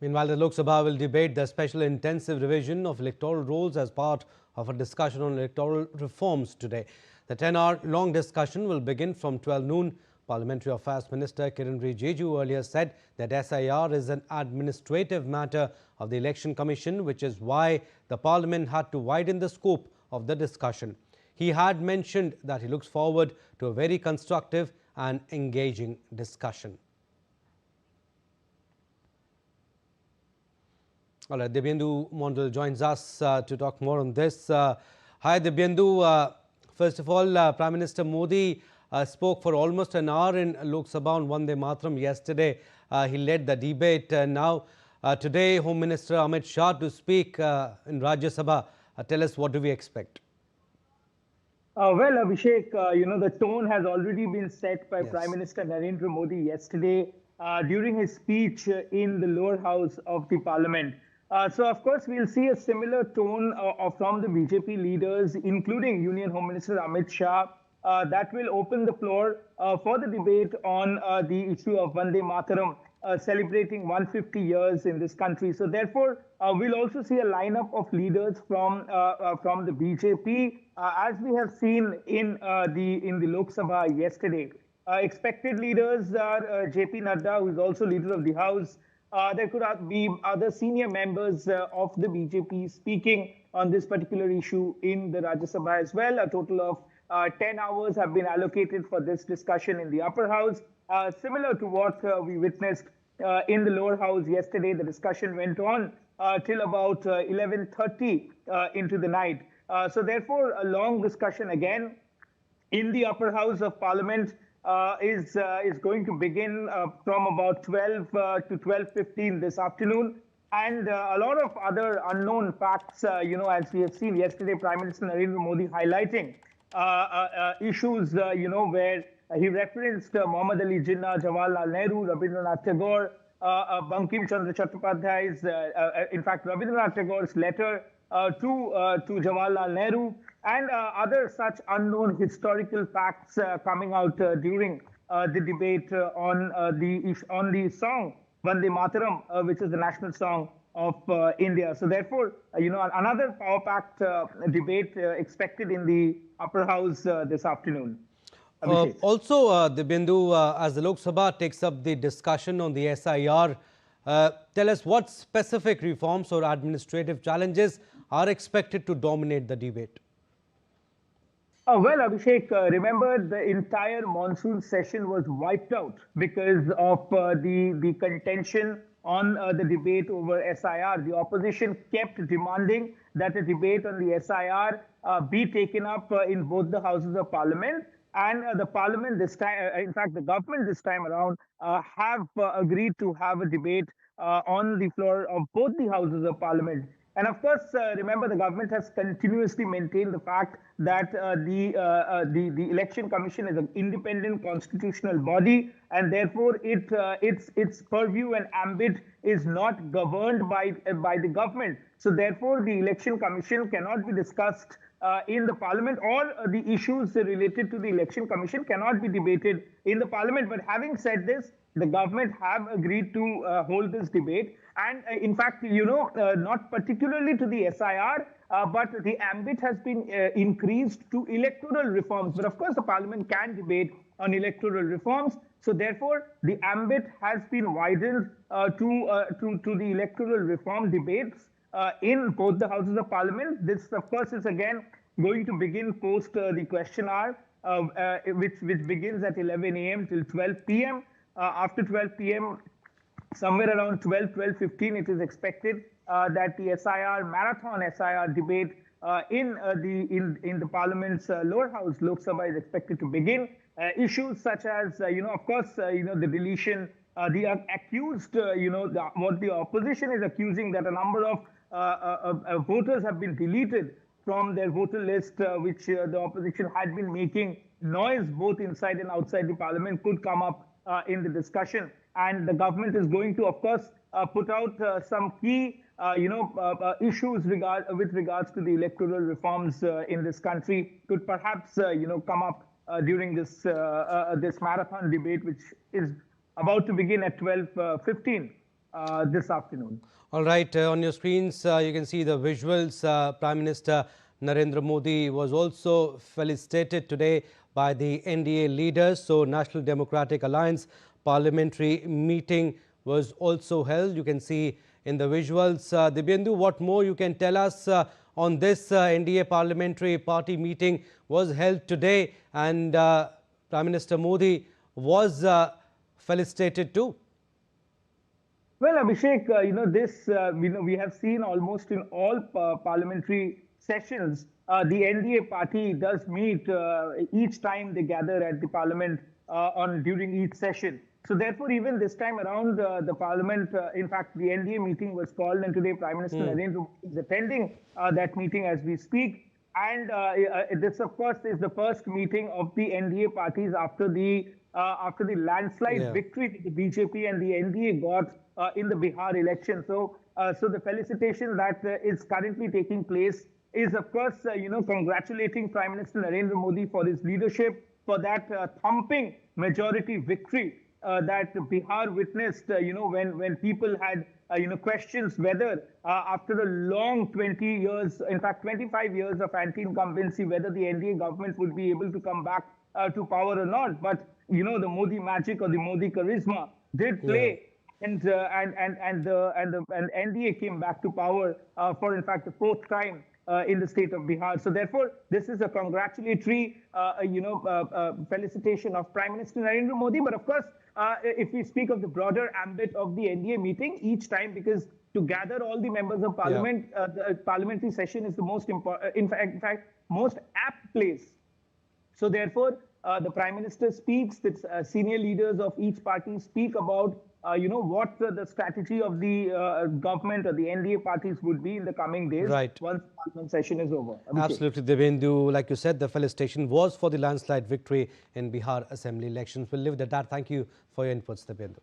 Meanwhile, the Lok Sabha will debate the special intensive revision of electoral rules as part of a discussion on electoral reforms today. The 10-hour long discussion will begin from 12 noon. Parliamentary Affairs Minister Kiran Rijiju earlier said that SIR is an administrative matter of the Election Commission, which is why the Parliament had to widen the scope of the discussion. He had mentioned that he looks forward to a very constructive and engaging discussion. All right, Dibyendu Mondal joins us to talk more on this. Hi, Dibyendu. First of all, Prime Minister Modi spoke for almost an hour in Lok Sabha on Vande Mataram yesterday. He led the debate. Now, today, Home Minister Amit Shah to speak in Rajya Sabha. Tell us, what do we expect? Well, Abhishek, the tone has already been set by Yes. Prime Minister Narendra Modi yesterday during his speech in the lower house of the parliament. So, of course, we'll see a similar tone from the BJP leaders, including Union Home Minister Amit Shah, that will open the floor for the debate on the issue of Vande Mataram, celebrating 150 years in this country. So therefore, we'll also see a lineup of leaders from the BJP, as we have seen in the Lok Sabha yesterday. Expected leaders are JP Nadda, who is also leader of the House. There could be other senior members of the BJP speaking on this particular issue in the Rajya Sabha as well. A total of 10 hours have been allocated for this discussion in the upper house. Similar to what we witnessed in the lower house yesterday, the discussion went on till about 11:30 into the night. So therefore, a long discussion again in the upper house of parliament is going to begin from about 12 to 12:15 this afternoon. And a lot of other unknown facts, as we have seen yesterday, Prime Minister Narendra Modi highlighting issues, where he referenced Muhammad Ali Jinnah, Jawaharlal Nehru, Rabindranath Tagore, Bankim Chandra Chattopadhyay's, in fact, Rabindranath Tagore's letter to Jawaharlal Nehru, and other such unknown historical facts coming out during the debate on the song Vande Mataram, which is the national song of India. So therefore, another power-packed debate expected in the upper house this afternoon. Also, Dibyendu, as the Lok Sabha takes up the discussion on the SIR, tell us what specific reforms or administrative challenges are expected to dominate the debate. Well, Abhishek, remember the entire monsoon session was wiped out because of the contention on the debate over SIR. The opposition kept demanding that a debate on the SIR be taken up in both the houses of parliament. And the parliament this time, in fact, the government this time around have agreed to have a debate on the floor of both the houses of parliament. And of course, remember, the government has continuously maintained the fact that the Election Commission is an independent constitutional body, and therefore its purview and ambit is not governed by the government. So therefore, the Election Commission cannot be discussed in the parliament, or the issues related to the Election Commission cannot be debated in the parliament. But having said this, the government have agreed to hold this debate. And in fact, not particularly to the SIR, but the ambit has been increased to electoral reforms. But of course, the parliament can debate on electoral reforms. So therefore, the ambit has been widened to the electoral reform debates in both the houses of parliament. This, of course, is again going to begin post the question hour, which begins at 11 a.m. till 12 p.m. After 12 p.m., somewhere around 12:15, it is expected that the marathon SIR debate in the Parliament's lower house, Lok Sabha, is expected to begin. Issues such as, of course, the deletion, the accused, what the opposition is accusing, that a number of voters have been deleted from their voter list, which the opposition had been making noise both inside and outside the Parliament, could come up in the discussion. And the government is going to, of course, put out some key, issues with regards to the electoral reforms in this country, could perhaps, come up during this marathon debate, which is about to begin at 12:15. this afternoon. All right, on your screens, you can see the visuals. Prime Minister Narendra Modi was also felicitated today by the NDA leaders. So, National Democratic Alliance parliamentary meeting was also held. You can see in the visuals. Dibyendu, what more you can tell us on this NDA parliamentary party meeting was held today, and Prime Minister Modi was felicitated too. Well, Abhishek, we have seen almost in all parliamentary sessions, the NDA party does meet each time they gather at the parliament during each session. So therefore, even this time around, the parliament, in fact, the NDA meeting was called, and today Prime Minister Narendra Modi is attending that meeting as we speak. And this, of course, is the first meeting of the NDA parties after the landslide victory the BJP and the NDA got in the Bihar election. So, the felicitation that is currently taking place is, of course, congratulating Prime Minister Narendra Modi for his leadership, for that thumping majority victory that Bihar witnessed, when people had, questions whether after a long 20 years, in fact, 25 years of anti-incumbency, whether the NDA government would be able to come back to power or not. But, the Modi magic or the Modi charisma did play. And NDA came back to power for, in fact, the fourth time in the state of Bihar. So therefore, this is a congratulatory, felicitation of Prime Minister Narendra Modi. But of course, if we speak of the broader ambit of the NDA meeting, each time, because to gather all the members of parliament, the parliamentary session is the most important, in fact, most apt place. So therefore, the Prime Minister speaks, the senior leaders of each party speak about what the strategy of the government or the NDA parties would be in the coming days once the parliament session is over. Absolutely, Dibyendu. Like you said, the felicitation was for the landslide victory in Bihar Assembly elections. We'll leave it at that. Thank you for your inputs, Dibyendu.